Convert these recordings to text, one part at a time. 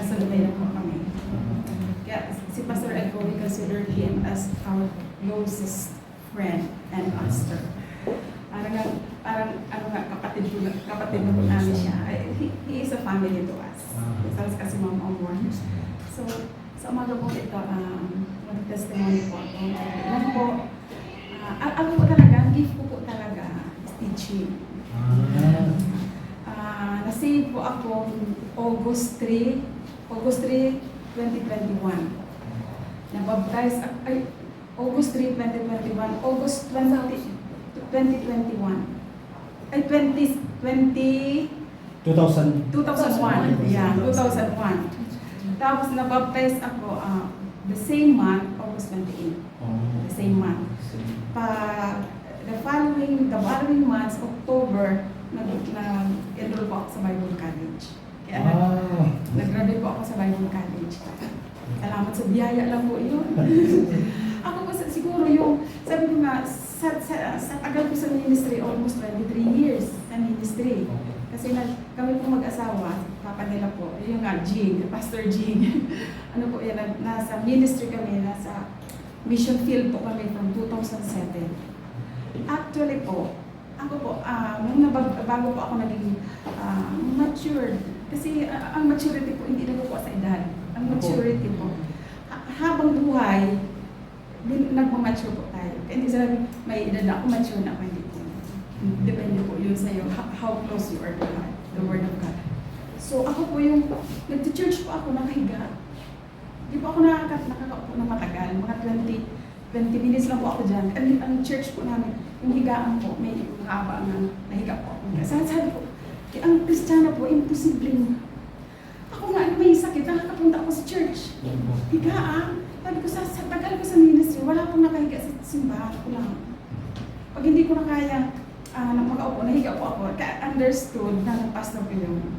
nasa Dubai na po kami. Kaya si Pastor Echo, we consider him as our closest friend and pastor. Parang kapatid na po namin siya. He is a family to us. Kasi Ma'am Omar. So, sa umaga po ito, mag-testimony po ako. Alam po, ako po talaga, ang gift ko po talaga is teaching. Nasave po ako August 3, 2021. Nabaptize, August 3, 2021, August 20, 2021. Ay, 2001. Yeah, 2001. Tapos nabaptize ako the same month, August 28. The same month. The following months, October, nag-enroll po ako sa Bible College. Kaya nag-graduate po ako sa Bible College. Salamat sa biyaya lang po yun. Ako po siguro yung, sabi ko nga, sa tagal ko sa ministry, almost 23 years sa ministry. Kasi kami po mag-asawa, papa nila po, yung nga, Jean, Pastor Jean. Ano po yan, nasa ministry kami, nasa mission field po kami from 2007. Actually po, ako po, bago po ako naging matured, kasi ang maturity po, hindi na po sa edad. Ang maturity po, habang buhay, nagmamature po tayo. Kaya hindi sabi, may edad na ako, mature na ako, hindi po. Depende po yun sa'yo, how close you are to God, the Word of God. So ako po yung, nag-church po ako, nakahiga. Hindi po ako nakakaupo na matagal, mga 20 minutes lang po ako dyan. Ang church po namin, yung higaan po, may mahaba na nahiga po ako. Sabi po, ang Kristiyano po, imposibleng. Ako nga, may sakit, nakakapunta ako sa church. Higaan. Sabi ko, sa tagal ko sa ministry, wala pong nakahiga sa simbahan ko lang. Pag hindi ko na kaya makaupo, nahiga po ako, kaya understood na nagpastor ko yun.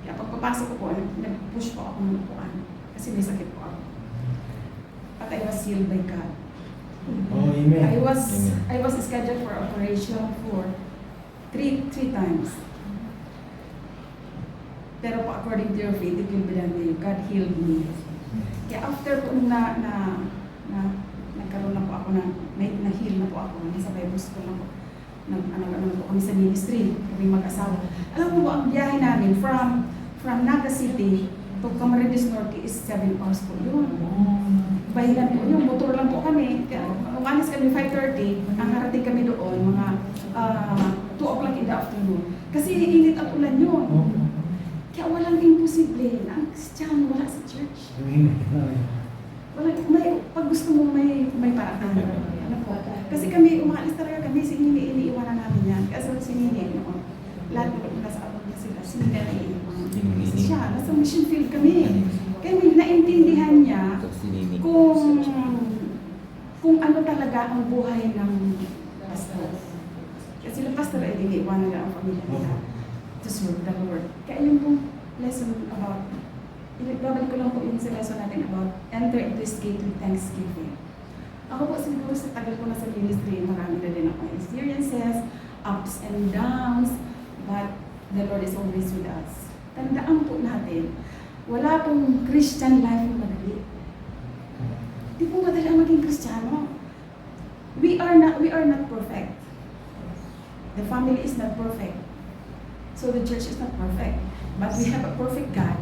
Kaya pagpapasok ko po, nag-push po ako ng upuan. Kasi may sakit po ako. But I was healed by God. Oh, amen. I was scheduled for operation for three times. Pero po, according to your faith, it will be done with you. God healed me. Kaya after po nagkaroon na po ako na-heal na po ako, nasa Bible school na po, ano po kami sa ministry, kami mag-asawa. Alam mo po, ang biyahe namin from Naga City to Camarines Norte is 7 hours po yun. Bahilan po yun, motor lang po kami. Umalis kami 5:30, ang harating kami doon, mga 2 o'clock in the afternoon. Kasi init at ulan yun. Kaya walang imposible na ang Kristiyano wala sa church. Pag gusto mo may paraan. Ano po? Kasi kami, umalis talaga kami, si Nini, iniiwanan namin yan. Kasi si Nini, lahat po nasa abang na sila, si Nini na iniiwanan. Kasi siya, nasa mission field kami. Kaya naintindihan niya kung ano talaga ang buhay ng pastor. Kasi yung pastor ay iniiwanan na ang pamilya nila to serve the Lord. Kaya yung pong lesson about, babalik ko lang po yung sa lesson natin about enter into His gate with thanksgiving. Ako po siguro sa tagal ko na sa ministry, marami na din ako experiences, ups and downs, but the Lord is always with us. Tandaan po natin, wala pong Christian life na madali. Di po madali ang maging Kristiyano. We are not perfect. The family is not perfect. So the church is not perfect. But we have a perfect God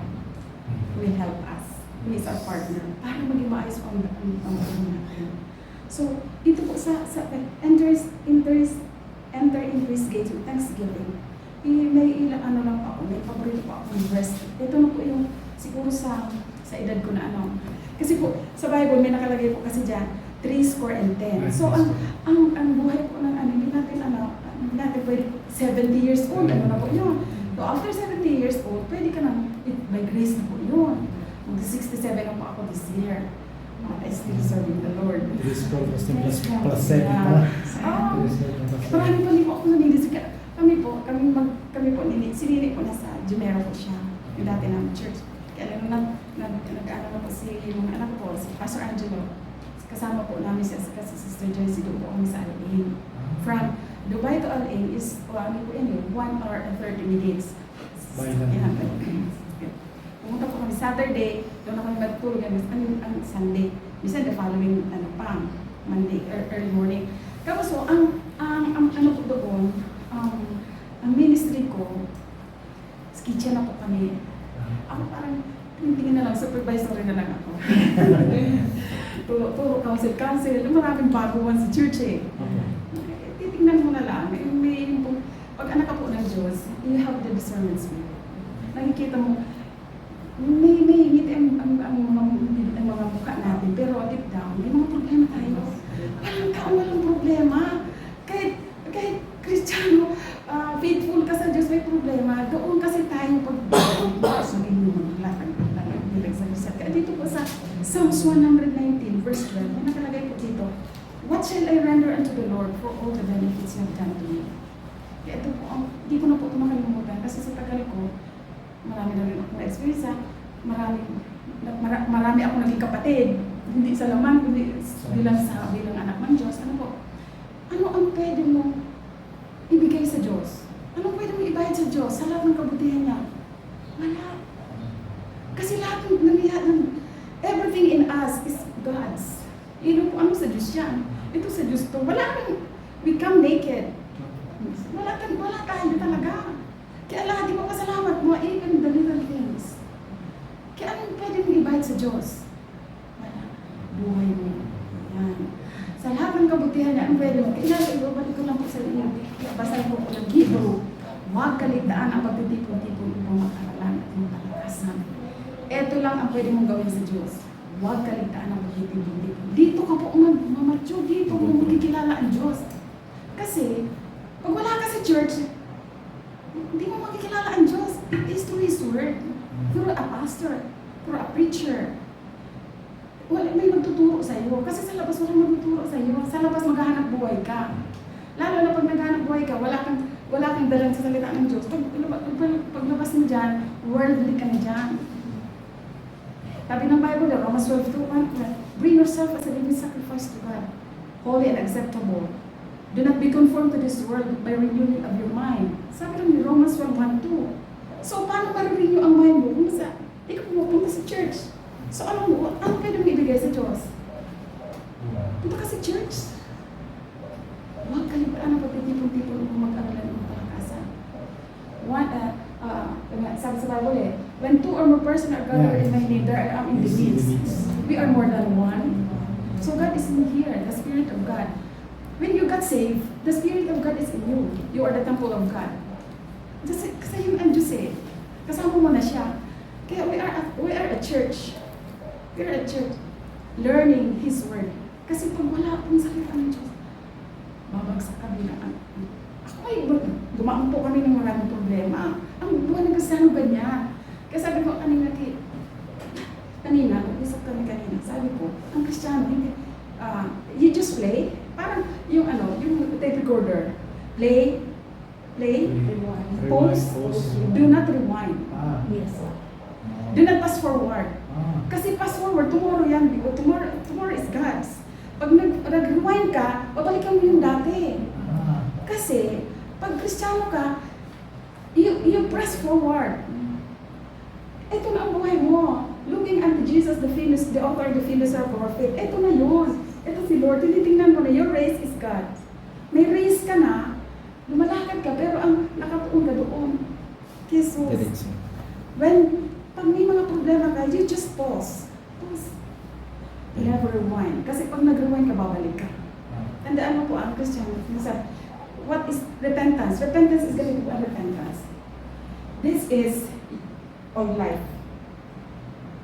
who will help us, who is our partner, para maging maayos ang natin. So, dito po sa enter into His gates with thanksgiving. May ilang lang po ako, may paborito po ako ng verse. Ito na po yung siguro sa edad ko na ano. Kasi po, sa Bible may nakalagay po kasi dyan, 10. So, ang buhay po ng hindi natin pwede 70 years old, ano na po yun. So, after 70 years old, pwede ka na, by grace na po yun. Mag-67 na po ako this year. But I still serving the Lord. Plus 7 pa. Marami pa rin po ako naninis. Kami po, si Nini po nasa Jumero po siya. Yung dati namin church. Kaya nag-ano po si mga anak ko, si Pastor Angelo. Kasama po namin si Sister Joyce, doon po kami sa Al-Ain. From Dubai to Al-Ain is, 1 hour and 30 minutes. 1 Pumunta po kami Saturday, doon na kami matulog ang Sunday. Minsan the following Monday, early morning. Tapos so, ang ano po doon, ang ministry ko, skitcha na po kami. Ako parang tingin na lang, supervisory na lang ako. Puro council, maraming baguhan sa church eh. Titingnan mo na lang, pag anak ka po ng Diyos, you have the discernment spirit. Nakikita mo, may ngiti ang mga mukha natin, pero deep down, may mga problema tayo. Walang tao walang problema. Kahit Kristiyano, faithful ka sa Diyos, may problema. Doon kasi tayo pag sabihin mo, dito po sa Psalms 119, verse 12, may nakalagay po dito, what shall I render unto the Lord for all the benefits you have done to me? Kaya ito po, hindi ko na po ito makalimutan kasi sa tagal ko, marami na rin ako na-experience, marami ako naging kapatid, hindi sa laman, kundi bilang anak ng Diyos. Ano po? Ano ang pwede mo ibigay sa Diyos? Ano pwede mo ibayad sa Diyos sa lahat ng kabutihan niya? Wala. Kasi lahat ng everything in us is God's. Yun po, ano sa Diyos yan? Ito sa Diyos to. Wala kang become naked. Wala tayo talaga. Kaya lahat di mo pasalamat mo, even the little things. Kaya anong pwede mong ibayad sa Diyos? Wala. Buhay mo. Yan. Sa lahat ng kabutihan niya, anong pwede mo? Kaya ibabalik ko lang po sa inyo. Basahin ko po ng Hebrew. Huwag kaligtaan ang pagtitipon-tipon upang makaralan at makalakasan. Ito lang ang pwede mong gawin sa Diyos. Huwag kaligtaan ang pagtitipon-tipon. Dito ka po mamatyo, dito mo makikilala ang Diyos. Kasi, pag wala ka sa church, hindi mo makikilala ang Diyos. It is through His Word. Through a pastor. Through a preacher. May magtuturo sa iyo. Kasi sa labas walang magtuturo sa iyo. Sa labas maghahanap buhay ka. Lalo na pag naghahanap buhay ka, wala kang dalang sa salita ng Diyos. Paglabas mo dyan, worldly ka na dyan. Sabi ng Bible, Romans 12:2, bring yourself as a living sacrifice to God, holy and acceptable. Do not be conformed to this world by renewing of your mind. Sabi ng Romans 12:1-2. So, paano ma-renew ang mind mo? Kung di ka pumupunta sa church. So, ano pwede mo ibigay sa Diyos? Punta ka sa church. Huwag kaligtaan ang pagtitipon-tipon kung mag-aralan ng palakasan. Sabi sa Bible when two or more persons are gathered in my name, there I am in the midst. We are more than one. So, God is in here, the Spirit of God. When you got saved, the Spirit of God is in you. You are the temple of God. Kasi yung ang Diyos kasama mo na siya. Kaya we are a church. We are a church learning His Word. Kasi pag wala pong salita ng Diyos, babagsak ka bilang ako ay dumaan po kami ng maraming problema. Ang buwan ng Kristiyano ganyan. Kaya sabi ko kanina, isip kami kanina, sabi ko, ang Kristiyano, hindi, you just play. Parang yung tape recorder. Play, rewind, pause, do not rewind. Yes. Do not pass forward. Kasi pass forward, tomorrow yan, tomorrow is God's. Pag nag-rewind ka, babalikan mo yung dati. Kasi, pag Kristiyano ka, you press forward. Ito na ang buhay mo. Looking unto Jesus, the author and the finisher of our faith. Ito na yun. Ito si Lord. Tinitingnan mo na, your race is God. May race ka na, lumalakad ka, pero ang nakatuon ka doon. Jesus. Pag may mga problema ka, you just pause. Pause. Never rewind. Kasi pag nag-rewind ka, babalik ka. Tandaan mo po ang Christian. What is repentance? Repentance is going to be repentance. This is all life.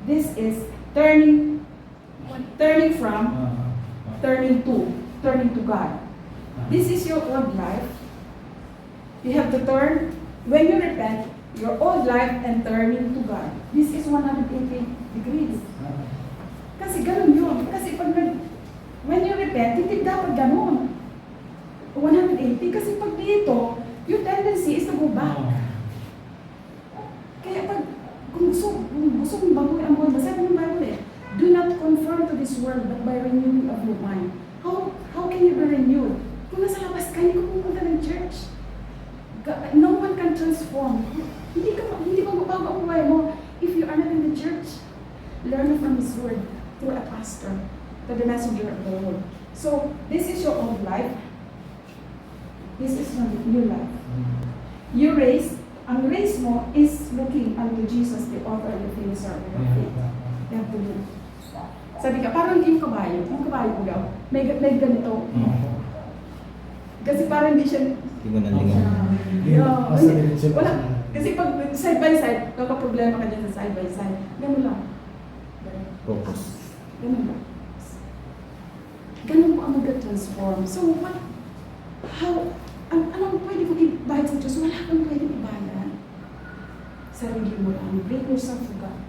This is turning to God. This is your old life. You have to turn, when you repent, your old life and turning to God. This is 180 degrees. Kasi ganun yun. Kasi when you repent, hindi dapat ganun. 180. Kasi pag dito, your tendency is to go back. Kaya kung gusto mong baguhin ang buhay, sabi ng Bible do not conform to this world, but by renewing of your mind. How can you be renewed? Kung nasa labas ka, hindi ka pupunta ng church. No one can transform. Hindi ka mabago ang buhay mo. If you are not in the church, learn from His Word through a pastor, to the messenger of the Lord. So, this is your old life. This is your new life. Your race, ang race mo is looking unto Jesus, the author and the finisher of your faith. You have to look. Sabi ka, parang yung kabayo. Yung kabayo ko daw, may ganito. Kasi parang hindi siya... Wala. Kasi pag side by side, problema ka dyan sa side by side. Ganun lang. Focus. Ganun lang. Ganun po ang mag-transform. So, anong pwede kong ibayad sa Diyos? Wala kang pwede ibayad. Sarili mo lang. Bring yourself to God.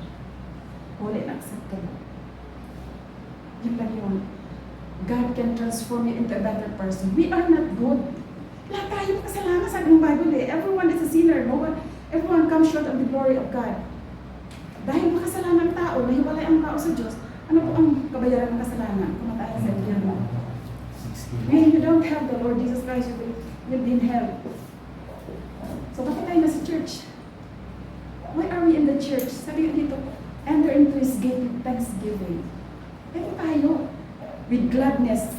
Holy and acceptable. Yun lang yun. God can transform you into a better person. We are not good. Lahat tayo kasalanan sa Bible eh. Everyone is a sinner. Everyone comes short of the glory of God. Dahil makasalanan ng tao, nahiwalay ang tao sa Diyos, ano po ang kabayaran ng kasalanan? Kamatayan sa impyerno. When you don't have the Lord Jesus Christ, you will be in hell. So bakit tayo nasa church? Why are we in the church? Sabi nga dito, enter into His gate with thanksgiving. Ito tayo, with gladness.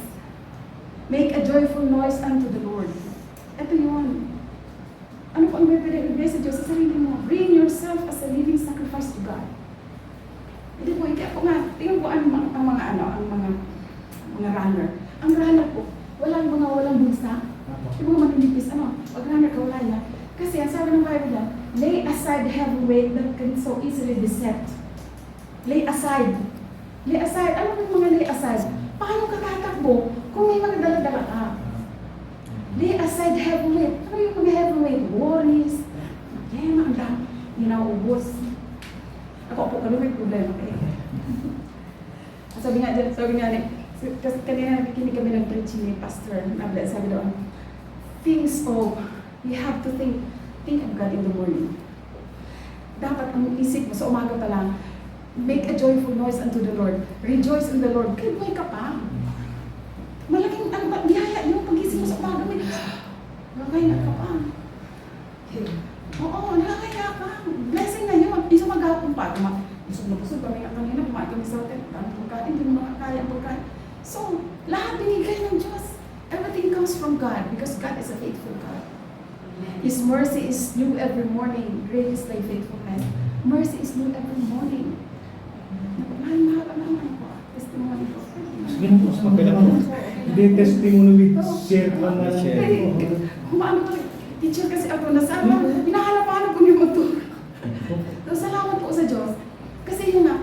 Make a joyful noise unto the Lord. Ito yun. Ano po ang bibigay sa Diyos sa sarili mo? Bring yourself as a living sacrifice to God. Hindi po, kaya po nga, tingnan po ang mga runner. Ang runner po, walang bulsa. Yung mga manipis, pag runner ka, wala yan. Kasi ang sabi ng Bible lang, lay aside heavy weight that can so easily beset. Lay aside. Lay aside. Ano yung mga lay aside? Paano ka tatakbo kung may mga dala-dala ka? Lay aside heavy weight. Ano yung mga heavy weight? Worries. Tema, ang dami. Inaubos. Ako po, ano may problema kayo? Sabi nga kasi kanina nakikinig kami ng preaching ni Pastor Nabla, sabi doon, you have to think of God in the morning. Dapat ang isip mo sa umaga pa lang, make a joyful noise unto the Lord. Rejoice in the Lord. Kaya buhay ka pa. Malaking biyaya yung pag-isip mo sa umaga, nakakaya ka pa. Oo, nakakaya ka. Blessing na yun. Isang maghapon pa. Busog na busog kami kanina, kumain kami sa hotel. Pagkain, hindi mo makakaya ang pagkain. So, lahat binigay ng Diyos. Everything comes from God because God is a faithful God. His mercy is new every morning. Great is thy faithfulness. Mercy is new every morning. Mahal naman po. Testimony ko. Sige po, sa magkala po. Hindi testimony with share ka na lang. Kumaano ko, teacher kasi ako nasama. Hinahanap-hanap ko yung magturo. So, salamat po sa Diyos. Kasi yun nga,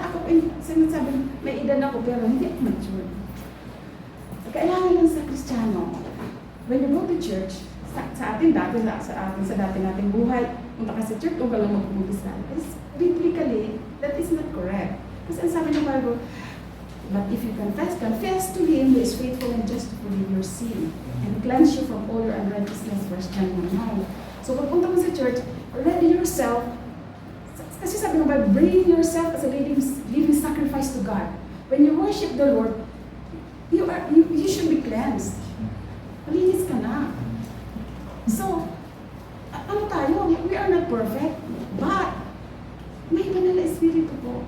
ako sinasabi, may edad ako pero hindi ako mature. Kailangan lang sa Kristiyano, when you go to church, sa atin dati nating buhay, punta ka sa church, kung ka lang mag-umbisal. Biblically, that is not correct. Kasi ang sabi ng Bible, but if you confess to Him who is faithful and just to forgive your sin and cleanse you from all your unrighteousness, verse 10:9. So pag punta mo sa church, ready yourself. Kasi sabi ng Bible, bring yourself as a living sacrifice to God. When you worship the Lord, you should be cleansed. Malinis ka na. So, ano tayo? We are not perfect, but may banal na espiritu po.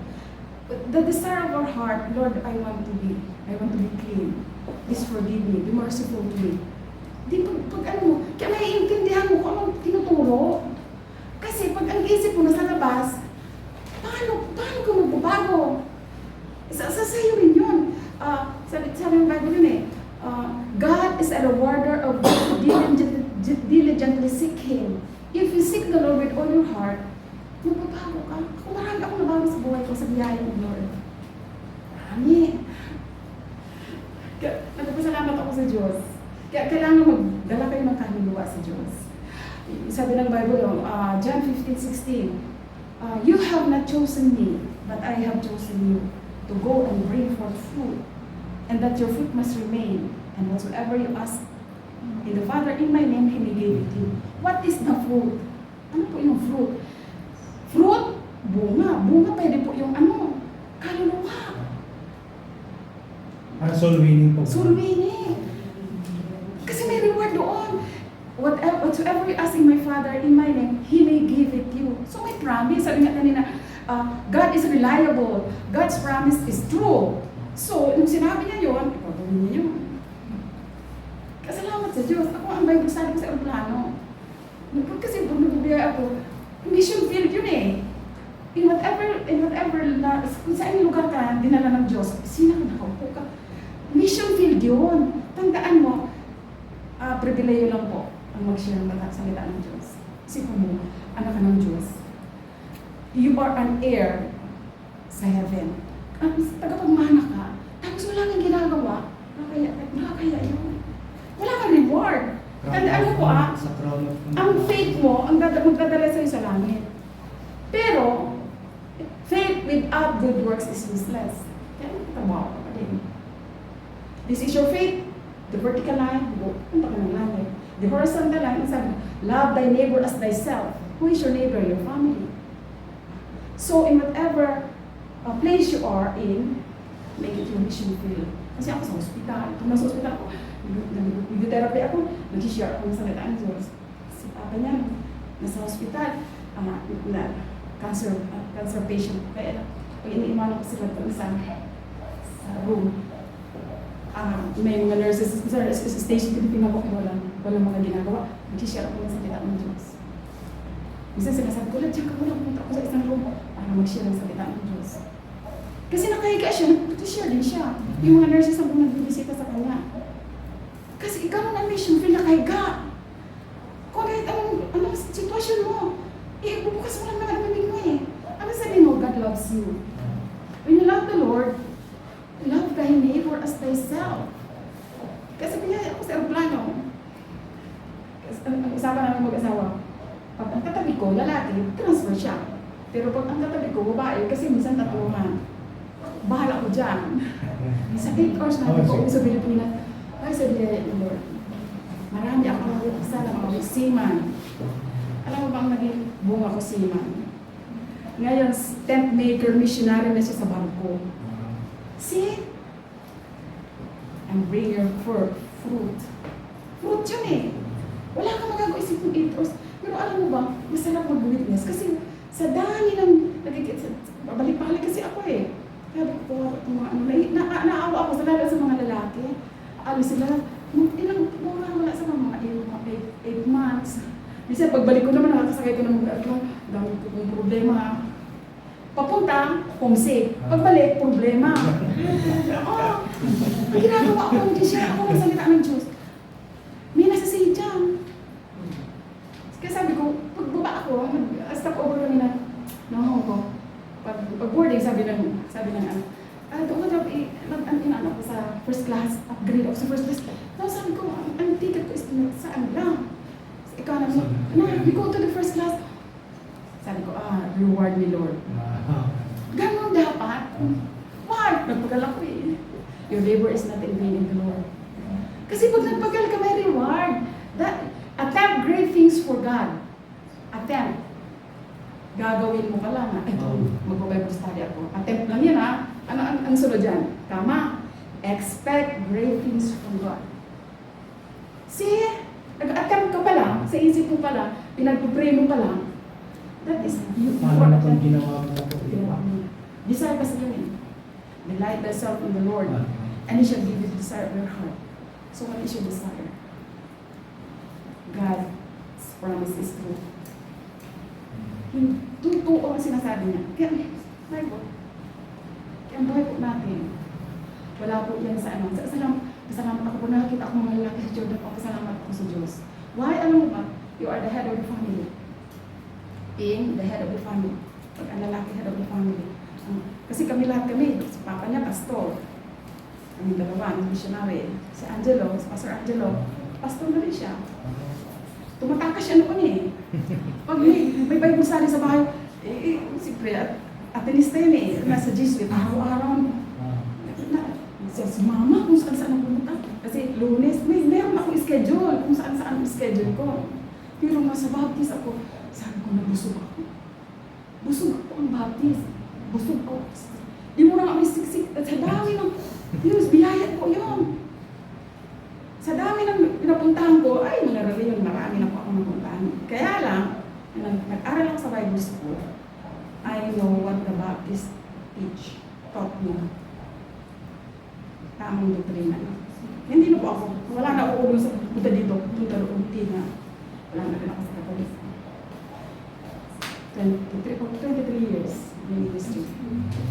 The desire of our heart, Lord, I want to be clean. Please forgive me. Be merciful to me. Pag kaya maiintindihan mo kung anong tinuturo. Kasi pag ang isip mo nasa labas, paano ka magbabago? Sa sayo rin yun. Sabi ng Bible yun God is a rewarder of those who diligently seek Him. If you seek the Lord with all your heart, magbabago ka. Kung marami akong nabago sa buhay ko sa biyaya ng Lord. Marami. Nagpasalamat ako sa Diyos. Kaya kailangan magdala kayo ng kaluluwa sa Diyos. Sabi ng Bible, John 15:16, you have not chosen me, but I have chosen you to go and bring forth fruit, and that your fruit must remain, and whatsoever you ask in the Father in my name, He may give it to you. What is the fruit? Ano po yung fruit? Fruit? Bunga. Bunga pwede po yung kaluluwa. Soul winning po. Soul winning. Kasi may reward doon. Whatever whatsoever you ask in my Father, in my name, He may give it you. So may promise. Sabi nga kanina, God is reliable. God's promise is true. So, nung sinabi niya yun, gagawin niya yun. Kasalamat sa Diyos. Ako ang Bible study ko sa aeroplano. Kasi pag nabibigay ako, mission field yun eh. In whatever, kung saan yung lugar ka, dinala ng Diyos, sino ka nakaupo ka? Mission field yun. Tandaan mo, pribileyo lang po ang mag-share ng salita ng Diyos. Isipin mo, anak ka ng Diyos. You are an heir sa heaven. Tagapagmana ka, tapos wala kang ginagawa, nakakaya yun. Wala kang reward. Tandaan mo po ang faith mo, ang magdadala sa'yo sa langit. Pero, faith without good works is useless. Kaya tabaw ka pa din. This is your faith. The vertical line, punta ka ng langit. The horizontal line, sabi, love thy neighbor as thyself. Who is your neighbor? Your family. So, in whatever place you are in, make it your mission field. Kasi ako sa hospital. Kung nasa hospital ako, nag-therapy ako, nag-share ako ng salita ng Diyos. Si Papa niya, nasa hospital, cancer patient. Kaya pag iniiwanan ko sila sa room, may mga nurses sa station ko pinabok wala mga ginagawa. Nag-share ako ng salita ng Diyos. Minsan sinasabi ko, diyan ka muna, pumunta ako sa isang room para mag-share ng salita ng Diyos. Kasi nakahiga siya, nag-share din siya. Yung mga nurses ang bumibisita sa kanya. Kasi ikaw na mission field nakahiga. Kung kahit anong sitwasyon mo, bubukas mo lang naman ang bibig mo eh. Ano sabihin mo? God loves you. When you love the Lord, love thy neighbor as thyself. Kasi pinaya ako sa aeroplano. Ang usapan namin mag-asawa, pag ang katabi ko, lalaki, transfer siya. Pero pag ang katabi ko, babae, kasi minsan tatuhan. Bahala ko dyan. Sa 8 hours natin po sa Pilipinas, ay sabi niya, Lord, marami akong sana mga seaman. Alam mo ba ang naging bunga ko seaman? Ngayon, tent maker, missionary na siya sa barko. See? And bring your fruit. Fruit yun eh. Wala kang magagawa isip ng 8 hours. Pero alam mo ba, masarap mag-witness. Kasi sa dami ng babalik-balik kasi ako eh. Sabi ko, naawa ako sa lalo sa mga lalaki. Alam sila, ilang wala sa mga 8 months. Kasi pagbalik ko naman, nakakasakay ko ng dami ko kong problema. Papunta, homesick. Pagbalik, problema. Ginagawa ko, hindi siya ako magsalita ng Diyos. May nasa-save dyan. Kaya sabi ko, pagbaba ako, stop over kami na Hong Kong. Pag boarding, sabi ng doon ko inano ko sa first class, upgrade ako sa first class. Tapos sabi ko, ang ticket ko is sa ano lang. Sa economy. No, we go to the first class. Sabi ko, reward me Lord. Ganon dapat. Why? Nagpagal ako eh. Your labor is not in vain in the Lord. Kasi pag nagpagal ka, may reward. Attempt great things for God. Attempt. Gagawin mo ka lang ha. Ito, mag-Bible study ako. Attempt lang yan ha. Ang sunod dyan? Tama. Expect great things from God. See? Nag-attempt ka pa lang. Sa isip mo pa lang. Pinag-pray mo pa lang. That is paano na kung ginawa mo po? Desire kasi yun eh. Delight thyself in the Lord. And He shall give you the desire of your heart. So what is your desire? God's promise is true. Totoo ang sinasabi niya. Kaya, Bible. Kaya ang buhay po natin, wala po yan sa ano. Pasalamat ako po, nakakita ako mga lalaki sa Jordan po, pasalamat ako sa Diyos. Why? Alam mo ba? You are the head of the family. Being the head of the family. Pag ang lalaki, head of the family. Kasi kami lahat kami, si Papa niya, pastor. Kami dalawa, ng missionary. Si Angelo, si Pastor Angelo, pastor na rin siya. Tumatakas siya noon eh. Pag may Bible study sa bahay, siyempre, atenista yun eh. Nasa Jesuit, araw-araw. Si mama, kung saan-saan ang pumunta. Kasi Lunes, meron akong schedule, kung saan-saan ang schedule ko. Pero nasa baptist ako, sabi ko, nabusog ako. Busog ako ang baptist. Busog ako. Di mo na kami siksik. At sa dami ng, Diyos, biyayat ko yun. Sa dami ng pinapuntahan ko, ay, manarali yun, marami na po ako ng primary school, I know what the Baptist taught me. Tamang doktrina. Hindi na po ako, wala na ako ulo sa punta dito, punta doon, hindi na. Wala na rin ako sa Catholic. 23 years in ministry.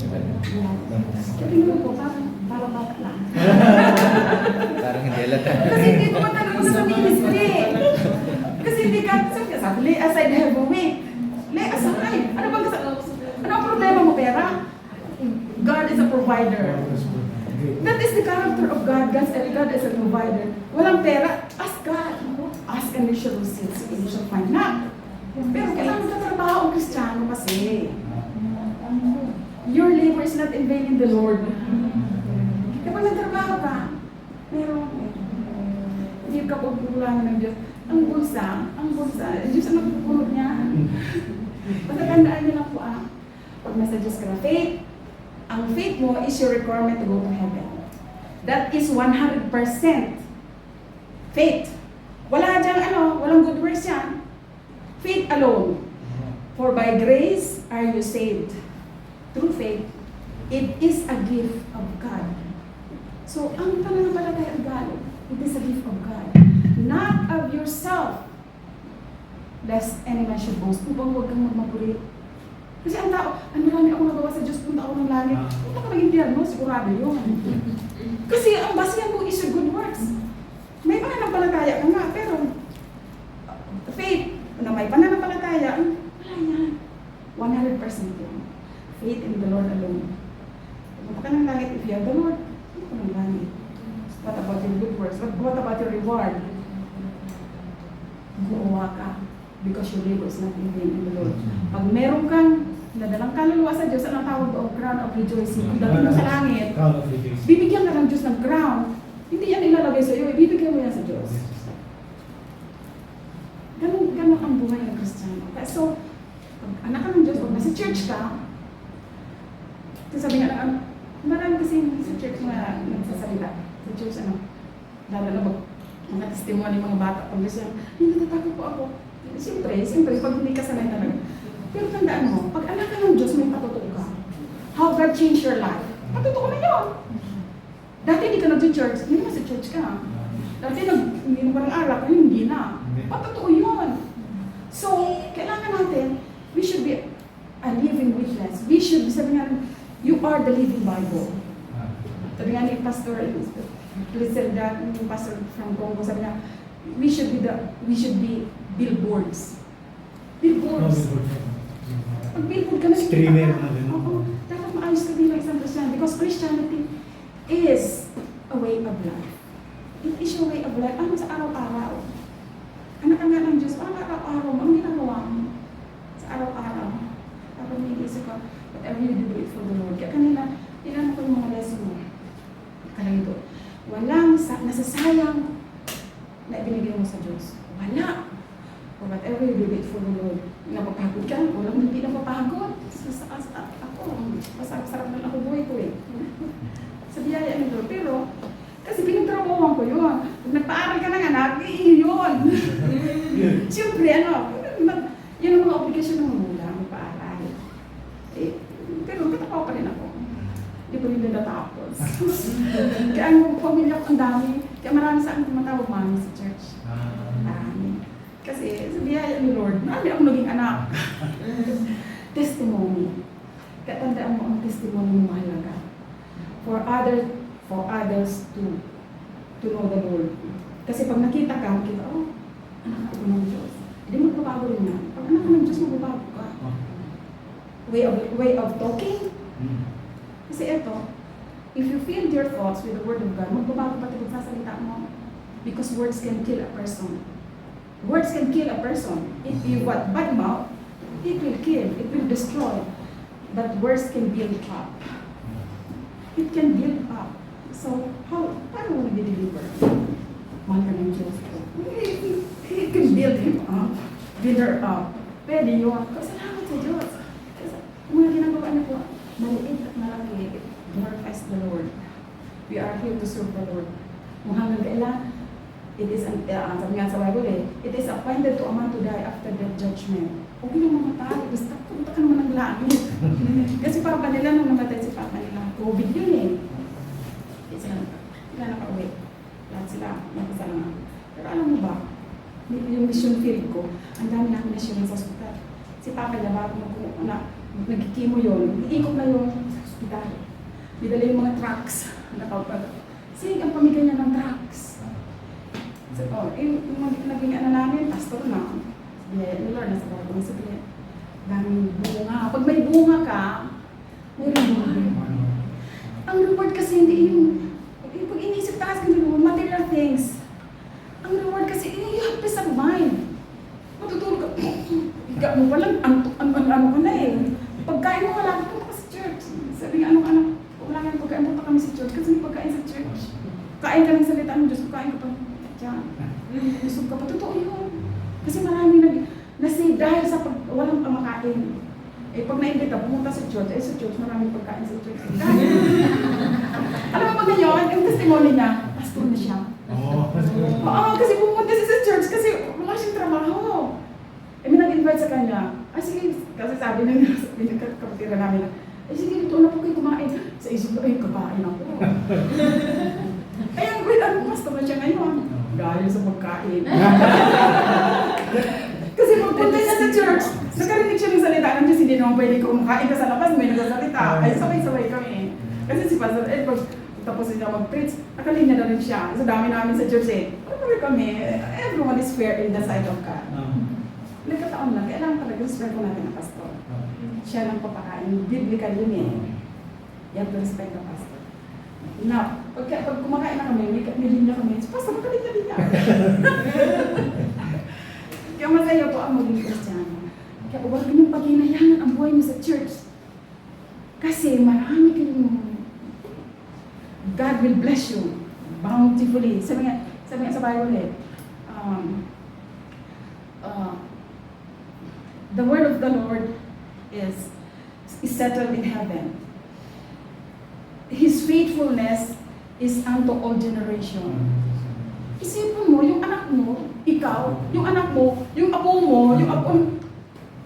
Kaya tingnan ko, parang bata lang. Parang hindi alata. Kasi hindi ko matanong ko sa ministry. Kasi hindi ka, sabi, lay aside heavy weight. Lay aside. Ano bang ano ang problema mo, pera? God is a provider. That is the character of God. God is a provider. Walang pera, ask God. Ask and you shall receive. You shall find not. Pero kailangan ka trabaho ang Kristiyano kasi. Your labor is not in vain in the Lord. Kapag nagtrabaho ka, meron. Hindi ka pagkukulangan ng Diyos. Ang bulsa, Diyos ang nagpupulot niya. Basta tandaan niyo lang po pag nasa Diyos ka na, faith, ang faith mo is your requirement to go to heaven. That is 100% faith. Wala diyang walang good works yan. Faith alone. For by grace are you saved. Through faith, it is a gift of God. So, ang pananampalataya ng God, it is a gift of God. Not of yourself, lest any man should boast. Upang huwag kang magmapulit. Kasi ang tao, ang marami ako nagawa sa Diyos, punta ako ng langit. Punta ka maging tiyerno, sigurado yun. Kasi ang basihan mo is your good works. May pananampalataya ka nga, pero faith na may pananampalataya, wala yan. 100% yun. Faith in the Lord alone. Punta ka ng langit if you have the Lord. Punta ka ng langit. What about your good works? What about your reward? Gumawa ka. Because your labor is not in vain in the Lord. Pag meron kang nadalang kaluluwa sa Diyos, anong tawag doon? Crown of rejoicing. Kung dating mo sa langit, bibigyan ka ng Diyos ng crown. Hindi yan ilalagay sa iyo, ibibigyan mo yan sa Diyos. Ganun ang buhay ng Kristiyano. So, pag anak ka ng Diyos, pag nasa church ka, sabi nga, marami kasi sa church na nagsasalita. Sa church, lalo na mga testimony, mga bata, pag siya, hindi natatakot po ako. Siyempre, pag hindi ka sanay talaga. Pero tandaan mo, pag anak ka ng Diyos, may patutuo ka. How God changed your life? Patutuo na yun. Dati hindi ka nag-church, hindi naman sa church ka. Dati hindi mo parang alak, hindi na. Patutuo yun. So, kailangan natin, we should be a living witness. We should be, sabi nga, you are the living Bible. Sabi nga ni Pastor Griselda, yung pastor from Congo, sabi nga, we should be billboards. Billboards. Pag billboard ka na, streamer na rin. Dapat maayos ka bilang isang Christian. Because Christianity is a way of life. It is your way of life. Ano sa araw-araw? Anak ka nga ng Diyos, parang araw-araw mo, anong ginagawa mo? Sa araw-araw. Tapos may isip ka, whatever you do it for the Lord. Kaya kanina, tinanong ko yung mga lesson mo. Kalito. Walang nasasayang na ibinigay mo sa Diyos. Wala. For whatever you do it for the Lord. Napapagod ka, walang hindi napapagod. Ako, masarap-sarap na ako buhay ko eh. Sa biyaya ng Lord. Pero, kasi pinagtrabawan ko yun. Pag nagpaaral ka ng anak, yun. Siyempre, yun ang mga obligasyon ng magulang, magpaaral. Pero katapaw pa rin ako. Hindi ko rin natapos. Kaya ang pamilya ko ang dami. Kaya marami sa akin tumatawag mami sa church. Marami. Kasi sa biyaya ni Lord, marami akong naging anak. Testimony. Kaya tandaan mo ang testimony mo mahalaga. For others to know the Lord. Kasi pag nakita ka, anak ako ng Diyos. Hindi magbabago rin yan. Pag anak ka ng Diyos, magbabago ka. Way of talking. Kasi ito, if you fill your thoughts with the Word of God, magbabago pati pagsasalita mo. Because words can kill a person. Words can kill a person. If you bad mouth, it will kill, it will destroy. But words can build up. It can build up. So, paano mo nag-deliver? Mahal ka ng Diyos. It can build him up, build her up. Pwede yun. Kasalamat sa Diyos. Kasi mga ginagawa na po, maliit at malaki, it glorifies the Lord. We are here to serve the Lord. Kung hanggang kailan, it is, sabi nga sa Bible it is appointed to a man to die after the judgment. huwag nang mamatay, basta punta ka naman ng langit. Kasi papa nila, nung namatay si papa nila, COVID yun eh. Sila nakauwi. Lahat sila, nagpasalangan. Pero alam mo ba, yung mission field ko, ang dami namin mission sa hospital. Si papa niya, bago nagkikimo yun, iikot na yun sa hospital. Bidala yung mga trucks, nakapag. Sige, ang pamigay niya ng trucks. So, yung naging ano namin, pastor na. Sabi ni Lord, nasa kwarto ng sabi, daming bunga. Pag may bunga ka, may reward. Ang reward kasi hindi yung, pag iniisip taas ka ng material things, ang reward kasi, you have peace of mind. Matutulog ka, higa mo walang, ano ka na eh. Pagkain mo wala, punta ka sa church. Sabi nga, wala nga yung pagkain, punta kami sa church kasi may pagkain sa church. Kain ka ng salita ng Diyos, kain ka pa dyan. Busog ka pa, totoo yun. Kasi marami nag-save dahil sa walang pamakain. Eh pag naimbita, pumunta sa church, sa church maraming pagkain sa church. Alam mo ba ngayon, yung testimony niya, pastor na siya. Oo, kasi pumunta siya sa church kasi wala siyang trabaho. Eh may nag-invite sa kanya. Ay sige, kasi sabi ng kapatira namin, ay sige, dito na po kayo kumain. Sa isip ko, ay kakain ako. Ayan, wait, pastor na siya ngayon. Dahil sa pagkain. Kasi pagpunta niya sa church, nakarinig siya ng salita ng Diyos, hindi naman pwede kumakain ka sa labas, may nagsasalita. Ay, sabay-sabay kami. Kasi si Pastor Ed, pag tapos niya mag-preach, nakalinya na rin siya. So dami namin sa church eh. Pero kami, everyone is fair in the sight of God. Nagkataon lang, kailangan talaga respect ko natin ang pastor. Siya lang papakain. Biblical yun eh. You have to respect the pastor. Now, pag kumakain na kami, may linya kami, pastor, makalinya din niya. Kaya masaya po ang maging Kristiyano. Kaya huwag niyong paghinayangan ang buhay niyo sa church. Kasi marami kayong God will bless you bountifully. Sabi nga sa Bible eh, the word of the Lord is settled in heaven. His faithfulness is unto all generation. Isipin mo, yung anak mo, ikaw, yung anak mo, yung apo mo, yung apo mo,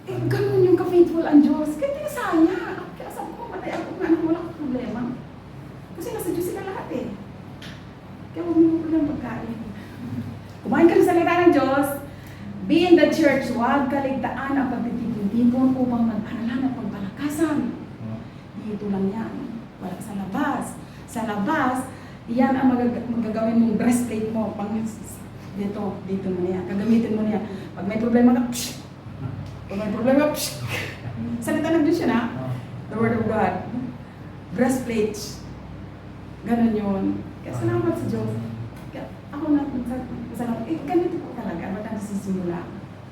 ganun yung ka-faithful ang Diyos. Kaya hindi saya. Kaya sabi ko, matay ako ng anak mo, wala akong problema. Kasi nasa Diyos sila lahat eh. Kaya huwag mo problema pagkain. Kumain ka ng salita ng Diyos, be in the church, huwag kaligtaan ang pagtitipon-tipon upang mag-aralan at pagpalakasan. Dito lang yan. Wala sa labas. Sa labas, yan ang magagawin mong breastplate mo. Pang dito mo niya. Gagamitin mo niya. Pag may problema ka, psh! Pag may problema, psh! Salita ng Diyos yun ha. The Word of God. Breastplate. Ganon yun. Kaya salamat sa Diyos. Kaya ako na, salamat. Ganito po talaga. Ba't ang sisimula?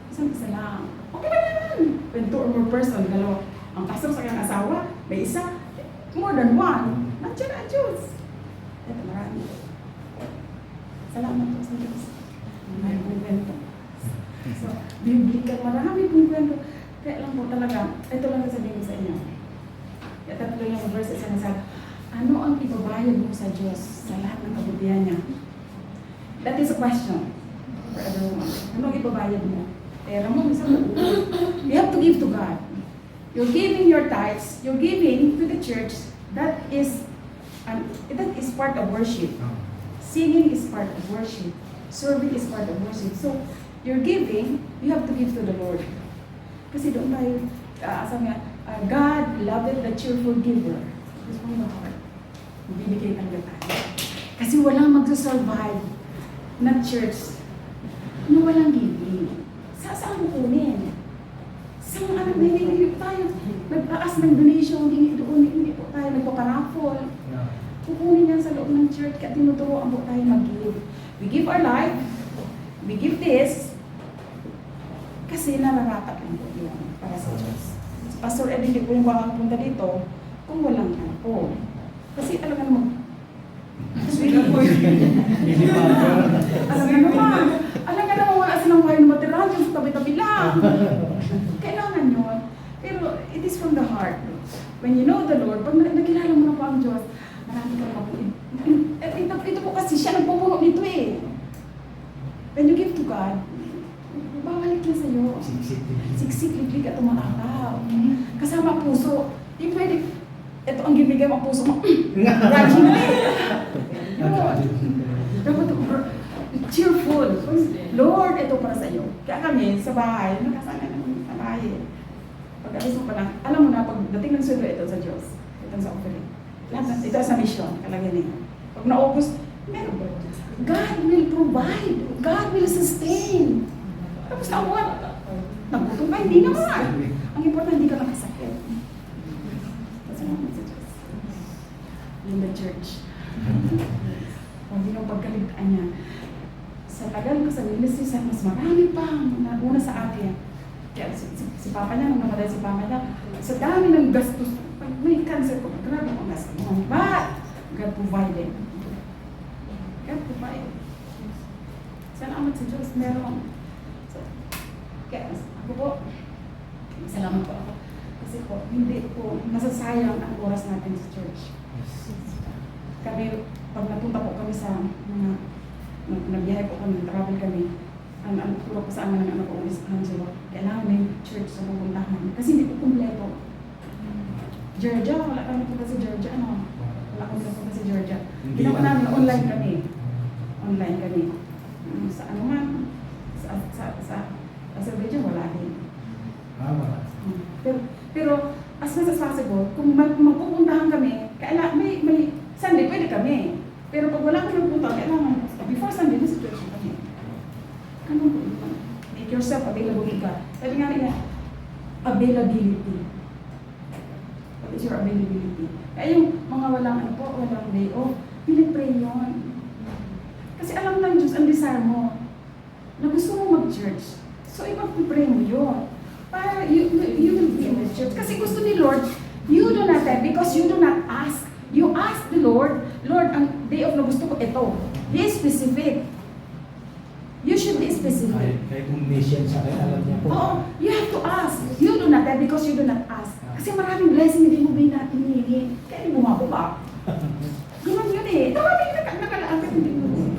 Isang isa lang. Okay lang yan. When two or more person, dalawa. Ang pastor sa kanyang asawa, may isa. More than one. Nandiyan ang Diyos. Ito, marami. Salamat po sa Diyos. May kwento. So, biblical, marami pong kwento. Kaya lang po talaga, ito lang sasabihin ko sa inyo. Kaya tatlo yung verses na sabi, ano ang ibabayad mo sa Diyos sa lahat ng kabutihan niya? That is a question for everyone. Ano ang ibabayad mo? Pera mo, you have to give to God. You're giving your tithes, you're giving to the church, that is part of worship. Singing is part of worship. Serving is part of worship. So, you're giving, you have to give to the Lord. Kasi doon tayo, sabi nga, God loveth the cheerful giver. This one the heart. Bibigay talaga tayo. Kasi walang magsasurvive na church na walang giving. Saan kukunin? Sa mga anak na hindi tayo nag-aas ng donation, hindi po tayo nagpaparapol. Kukunin yan sa loob ng church kaya tinuturoan po tayo mag-give. We give our life, we give this, kasi nararapat lang po yun para sa Diyos. Pastor Ed, hindi po yung makakapunta dito kung walang ano po. Kasi alam nga naman, alam nga naman wala silang kayo ng material, yung tabi-tabi lang. Kailangan yun. Pero it is from the heart. When you know the Lord, pag nakilala mo na po ang Diyos, marami ka naman po. Ito po kasi siya nagpupuno nito eh. When you give to God, babalik na sa'yo. Siksik, liglig at umaakaw. Kasama puso. Di pwede, ito ang gibigay mo puso mo. Raging na dapat cheerful. Lord, ito para sa iyo. Kaya kami sa bahay, nakasana naman sa bahay. Pag-alis mo pa lang, alam mo na, pagdating ng sulo, ito sa Diyos. Ito sa offering. Lahat, ito sa mission, kalagyan niya. Pag naubos, meron ba? God will provide. God will sustain. Tapos na what? Nagutom ba? Hindi naman. Ang importante, hindi ka nakasakit. Kasi naman sa Diyos. In the church. Kung hindi ang pagkaligtaan niya. Sa tagal ko sa ministry, mas marami pa naguna sa akin. Kaya si Papa niya, nung namatay si Papa niya, sa dami ng gastos, pag may cancer ko, grabe ang gastos. But, God provided. God provided. Salamat sa Diyos, meron. So, kaya ako po, salamat po ako. Kasi po, hindi po masasayang ang oras natin sa church. Kami, pag napunta po kami sa mga, nagbiyahe po kami, travel kami, ang turo ko sa amin ng anak ko, Miss Angelo, kailangan may church sa pupuntahan. Kasi hindi po kumpleto. Georgia, wala kami punta sa Georgia, ano? Wala kami punta sa Georgia. Ginawa namin, online kami. Online kami. Sa ano man, sa Azerbaijan, wala din. Pero as much as possible, kung magpupuntahan kami, kailangan, may Sunday, pwede kami. Pero pag wala kami pupunta, kailangan, before Sunday, nasa church kami. Ano po? Make yourself available to God. Sabi nga nila, availability. What is your availability? Kaya yung mga walang ano po, walang day off, pinipray yun. Kasi alam ng Diyos ang desire mo na gusto mo mag-church. So ipag-pray mo yun. Para you will be in the church. Kasi gusto ni Lord, you do not have because you do not ask. You ask the Lord, Lord, ang day off na gusto ko, ito. Be specific. You should be specific. Kahit omniscient sa akin, alam niya po. Oo, you have to ask. You do not have because you do not ask. Kasi maraming blessing hindi mo hinihingi. Kaya bumabo ba? Ganun yun eh. Tama din nakalaakit hindi mo.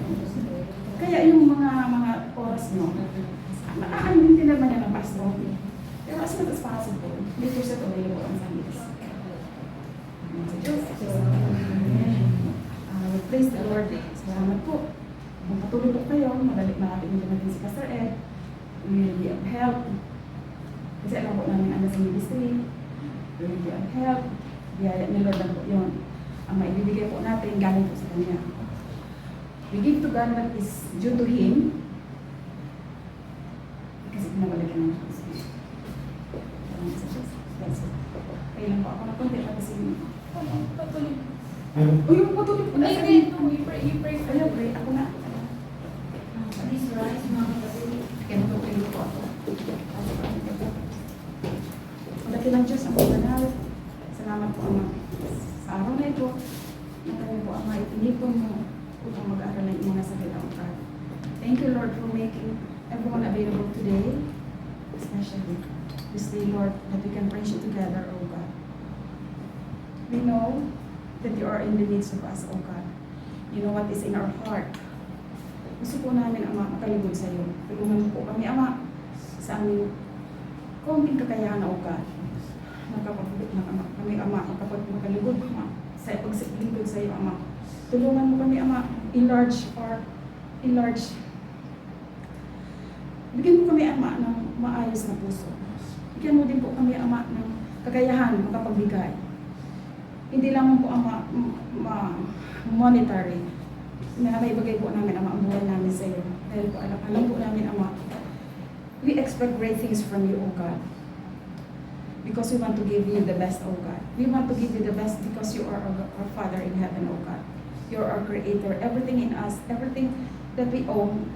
Kaya yung mga oras nyo, nakakanin din naman yan ng pastor. Pero as much as possible, make yourself available on Sundays. Sa Diyos. Praise the Lord. Salamat po. Kung patuloy po kayo, malapit din natin si Pastor Ed. We will be of help. Kasi alam po namin ano sa ministry. We will be of help. Biyaya ni Lord lang po yun. Ang maibibigay po natin, galing po sa Kanya. We give to God what is due to Him. Kasi pinabalikan ng Diyos. Salamat sa Diyos. That's it. Kaya lang po ako na konti kasi Patuloy. uy, yung patuloy po na. Hindi, you pray for Ayaw, pray. Ako na. Please rise, mga kapatid. Kaya magpapray po ako. Pagdating ng Diyos ang banal. Salamat po, Ama. Sa araw na ito, na kami po, Ama, itinipon mo upang mag-aaral ng mga salita ng God. Thank you, Lord, for making everyone available today, especially this day, Lord, that we can friendship together, O God. We know that you are in the midst of us, O God. You know what is in our heart. Gusto po namin, Ama, makalugod sa iyo. Tulungan mo po kami, Ama, sa aming konting kakayahan, O God. Magkapagpagod na, Ama. Kami, Ama, makalugod, Ama, sa pagsiklingkod sa iyo, Ama. Tulungan mo kami, Ama, enlarge. Bigyan mo kami, Ama, ng maayos na puso. Bigyan mo din po kami, Ama, ng kakayahan, makapagbigay. Hindi lang po, Ama, monetary. Na maibagay po namin, Ama, ang buhay namin sa iyo. Dahil po, alam po namin, Ama, we expect great things from you, O God. Because we want to give you the best, O God. We want to give you the best because you are our Father in heaven, O God. You are our Creator. Everything in us, everything that we own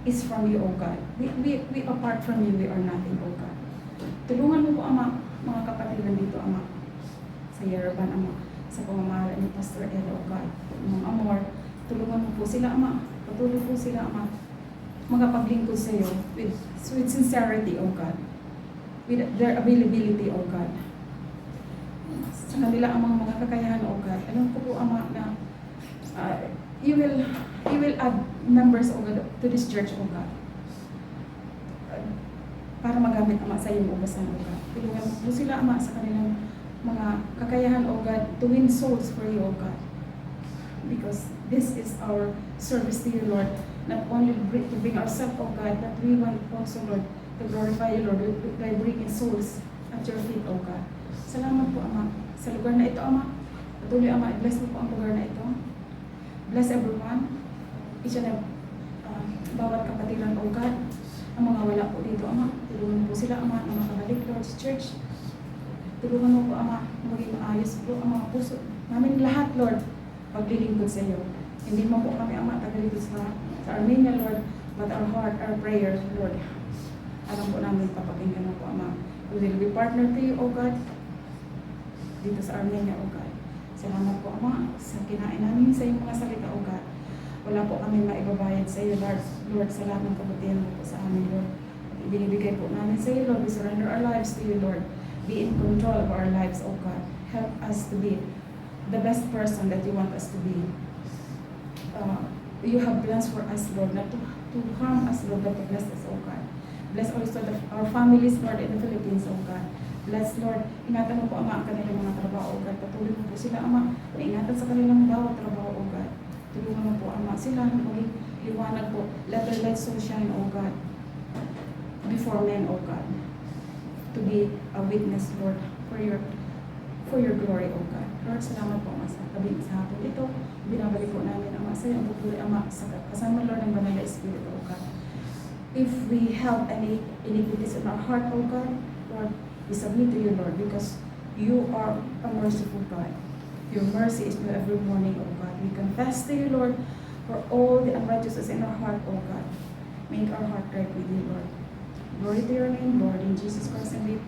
is from you, O God. We apart from you, we are nothing, O God. Tulungan mo po, Ama, mga kapatid nandito, Ama, sa Yerevan, Ama, sa pamamahala ni Pastor Ed, O God. Mga amor, tulungan mo po sila, Ama. Patuloy po sila, Ama, magapaglingkod sa iyo with sincerity, O God. With their availability, O God. Sa kanila ang mga kakayahan, O God. Alam ko po, Ama, na you will add members, O God, to this church, O God. para magamit, Ama, sa iyong ubasan, O God. Tulungan mo po sila, Ama, sa kanilang mga kakayahan, O God, to win souls for you, O God. Because this is our service to you, Lord. Not only to bring ourselves, O God, but we want also, Lord, to glorify you, Lord, by bringing souls at your feet, O God. Salamat po, Ama, sa lugar na ito, Ama. Patuloy, Ama, i-bless mo po ang lugar na ito. Bless everyone. Each and bawat kapatiran, O God. Ang mga wala po dito, Ama. Tulungan po sila, Ama, na makabalik, Lord, sa church. Tulungan mo po, Ama, maging maayos po ang mga puso namin lahat, Lord, paglilingkod sa iyo. Hindi mo po kami, Ama, tagalingkod sa Armenia, Lord, but our heart, our prayers, Lord. Alam po namin, papakinggan mo po, Ama. We will be partner to you, O God, dito sa Armenia, O God. Salamat po, Ama, sa kinain namin sa iyong mga salita, O God. Wala po kami maibabayad sa iyo, Lord. Lord, salamat, kabutihan mo po sa amin, Lord. At ibinibigay po namin sa iyo, Lord. We surrender our lives to you, Lord. Be in control of our lives, O God. Help us to be the best person that you want us to be. You have plans for us, Lord, not to harm us, Lord, but to bless us, O God. Bless also our families, Lord, in the Philippines, O God. Bless, Lord. Ingatan mo po, Ama, ang kanilang mga trabaho, O God. Patuloy mo po sila, Ama. Ingatan sa kanilang bawat trabaho, O God. Tulungan mo po, Ama, sila na maging liwanag po. Let their light so shine, O God, before men, O God. To be a witness, Lord, for your glory, O God. Lord, salamat po, Ama, sa kabing sa hapon ito. Binabalik po namin, Ama, sa iyo, ang pupuli, Ama, sa kasama, Lord, ng Banal na Espiritu, O God. If we have any iniquities in our heart, O God, Lord, we submit to you, Lord, because you are a merciful God. Your mercy is new every morning, O God. We confess to you, Lord, for all the unrighteousness in our heart, O God. Make our heart right with you, Lord. Glory to your name, Lord, in Jesus Christ and we